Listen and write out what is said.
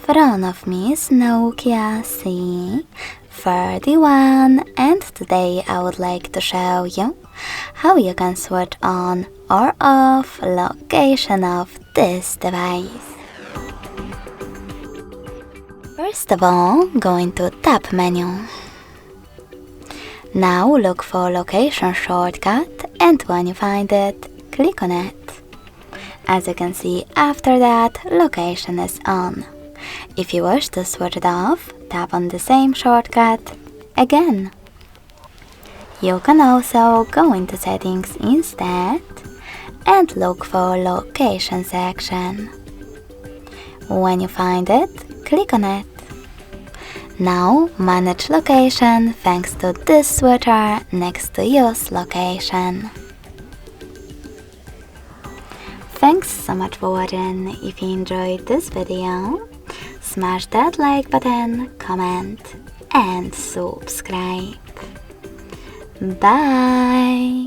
front of me is Nokia C31, and today I would like to show you how you can switch on or off location of this device. First of all, go into Tab menu. Now look for location shortcut, and when you find it, click on it. As you can see, after that, location is on. If you wish to switch it off, tap on the same shortcut again. You can also go into settings instead and look for location section. When you find it, click on it. Now manage location thanks to this switcher next to use location. Thanks so much for watching. If you enjoyed this video, smash that like button, comment and subscribe. Bye!